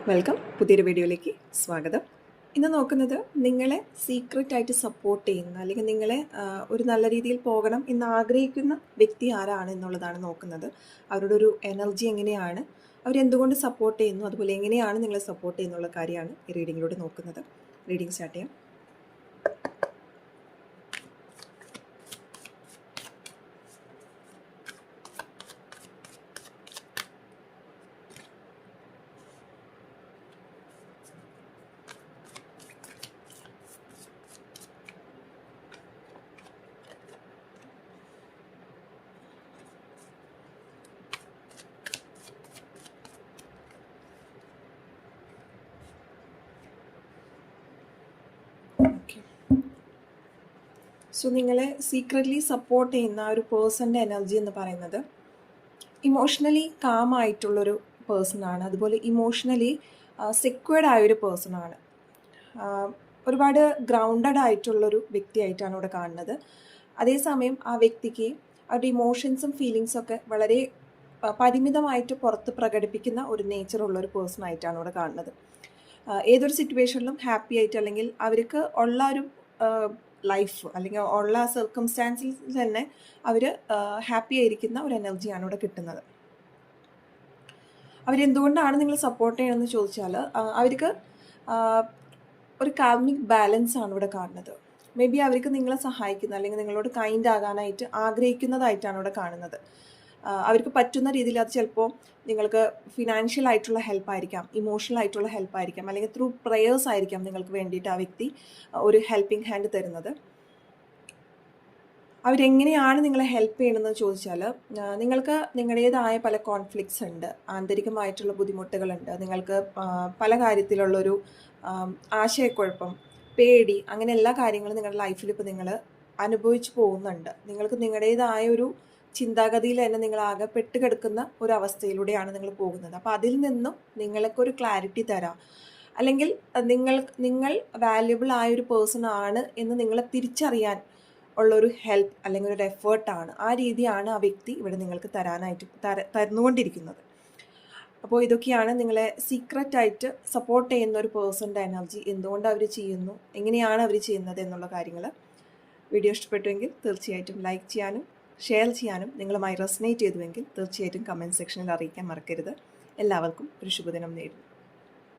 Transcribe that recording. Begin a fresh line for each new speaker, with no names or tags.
Welcome. പുതിയൊരു വീഡിയോയിലേക്ക് സ്വാഗതം. ഇന്ന് നോക്കുന്നത് നിങ്ങളെ സീക്രട്ടായിട്ട് സപ്പോർട്ട് ചെയ്യുന്ന അല്ലെങ്കിൽ നിങ്ങളെ ഒരു നല്ല രീതിയിൽ പോകണം എന്ന് ആഗ്രഹിക്കുന്ന വ്യക്തി ആരാണ് എന്നുള്ളതാണ് നോക്കുന്നത്. അവരുടെ ഒരു എനർജി എങ്ങനെയാണ്, അവരെന്തുകൊണ്ട് സപ്പോർട്ട് ചെയ്യുന്നു, അതുപോലെ എങ്ങനെയാണ് നിങ്ങളെ സപ്പോർട്ട് ചെയ്യുന്നുള്ള കാര്യമാണ് ഈ റീഡിങ്ങിലൂടെ നോക്കുന്നത്. റീഡിങ് സ്റ്റാർട്ട് ചെയ്യാം. സോ നിങ്ങളെ സീക്രറ്റ്ലി സപ്പോർട്ട് ചെയ്യുന്ന ഒരു പേഴ്സൻ്റെ എനർജി എന്ന് പറയുന്നത് ഇമോഷണലി കാം ആയിട്ടുള്ളൊരു പേഴ്സണാണ്. അതുപോലെ ഇമോഷണലി സെക്വേർഡ് ആയൊരു പേഴ്സണാണ്. ഒരുപാട് ഗ്രൗണ്ടഡ് ആയിട്ടുള്ളൊരു വ്യക്തിയായിട്ടാണ് ഇവിടെ കാണുന്നത്. അതേസമയം ആ വ്യക്തിക്ക് അവരുടെ ഇമോഷൻസും ഫീലിങ്സും ഒക്കെ വളരെ പരിമിതമായിട്ട് പുറത്ത് പ്രകടിപ്പിക്കുന്ന ഒരു നേച്ചറുള്ളൊരു പേഴ്സണായിട്ടാണ് ഇവിടെ കാണുന്നത്. ഏതൊരു സിറ്റുവേഷനിലും ഹാപ്പി ആയിട്ട് അല്ലെങ്കിൽ അവർക്ക് ഉള്ള ഒരു ലൈഫ് അല്ലെങ്കിൽ ഉള്ള സർക്കംസ്റ്റാൻസിൽ തന്നെ അവർ ഹാപ്പി ആയിരിക്കുന്ന ഒരു എനർജിയാണ് ഇവിടെ കിട്ടുന്നത്. അവരെന്തുകൊണ്ടാണ് നിങ്ങൾ സപ്പോർട്ട് ചെയ്യണമെന്ന് ചോദിച്ചാൽ അവർക്ക് ഒരു കാർമിക് ബാലൻസ് ആണ് ഇവിടെ കാണുന്നത്. മേ ബി അവർക്ക് നിങ്ങളെ സഹായിക്കുന്ന അല്ലെങ്കിൽ നിങ്ങളോട് കൈൻഡ് ആകാനായിട്ട് ആഗ്രഹിക്കുന്നതായിട്ടാണ് ഇവിടെ കാണുന്നത്. അവർക്ക് പറ്റുന്ന രീതിയിൽ അത് ചിലപ്പോൾ നിങ്ങൾക്ക് ഫിനാൻഷ്യൽ ആയിട്ടുള്ള ഹെൽപ്പായിരിക്കാം, ഇമോഷണൽ ആയിട്ടുള്ള ഹെൽപ്പായിരിക്കാം, അല്ലെങ്കിൽ ത്രൂ പ്രേയേഴ്സ് ആയിരിക്കാം നിങ്ങൾക്ക് വേണ്ടിയിട്ട് ആ വ്യക്തി ഒരു ഹെൽപ്പിംഗ് ഹാൻഡ് തരുന്നത്. അവരെങ്ങനെയാണ് നിങ്ങളെ ഹെൽപ്പ് ചെയ്യണമെന്ന് ചോദിച്ചാൽ നിങ്ങൾക്ക് നിങ്ങളുടേതായ പല കോൺഫ്ലിക്ട്സ് ഉണ്ട്, ആന്തരികമായിട്ടുള്ള ബുദ്ധിമുട്ടുകളുണ്ട്, നിങ്ങൾക്ക് പല കാര്യത്തിലുള്ളൊരു ആശയക്കുഴപ്പം, പേടി, അങ്ങനെ എല്ലാ കാര്യങ്ങളും നിങ്ങളുടെ ലൈഫിൽ ഇപ്പോൾ നിങ്ങൾ അനുഭവിച്ചു പോകുന്നുണ്ട്. നിങ്ങൾക്ക് നിങ്ങളുടേതായ ഒരു ചിന്താഗതിയിൽ തന്നെ നിങ്ങൾ ആകെ പെട്ടുകിടക്കുന്ന ഒരു അവസ്ഥയിലൂടെയാണ് നിങ്ങൾ പോകുന്നത്. അപ്പോൾ അതിൽ നിന്നും നിങ്ങൾക്കൊരു ക്ലാരിറ്റി തരാം, അല്ലെങ്കിൽ നിങ്ങൾ വാല്യുബിൾ ആയ ഒരു പേഴ്സൺ ആണ് എന്ന് നിങ്ങളെ തിരിച്ചറിയാൻ ഉള്ളൊരു ഹെൽപ്പ് അല്ലെങ്കിൽ ഒരു എഫേർട്ടാണ്. ആ രീതിയാണ് ആ വ്യക്തി ഇവിടെ നിങ്ങൾക്ക് തരുന്നുകൊണ്ടിരിക്കുന്നത്. അപ്പോൾ ഇതൊക്കെയാണ് നിങ്ങളെ സീക്രറ്റായിട്ട് സപ്പോർട്ട് ചെയ്യുന്ന ഒരു പേഴ്സൻ്റെ എനർജി. എന്തുകൊണ്ട് അവർ ചെയ്യുന്നു, എങ്ങനെയാണ് അവർ ചെയ്യുന്നത് എന്നുള്ള കാര്യങ്ങൾ. വീഡിയോ ഇഷ്ടപ്പെട്ടുവെങ്കിൽ തീർച്ചയായിട്ടും ലൈക്ക് ചെയ്യാനും ഷെയർ ചെയ്യാനും, നിങ്ങളുമായി റെസനേറ്റ് ചെയ്തുവെങ്കിൽ തീർച്ചയായിട്ടും കമൻറ്റ് സെക്ഷനിൽ അറിയിക്കാൻ മറക്കരുത്. എല്ലാവർക്കും ഒരു ശുഭദിനം നേരുന്നു.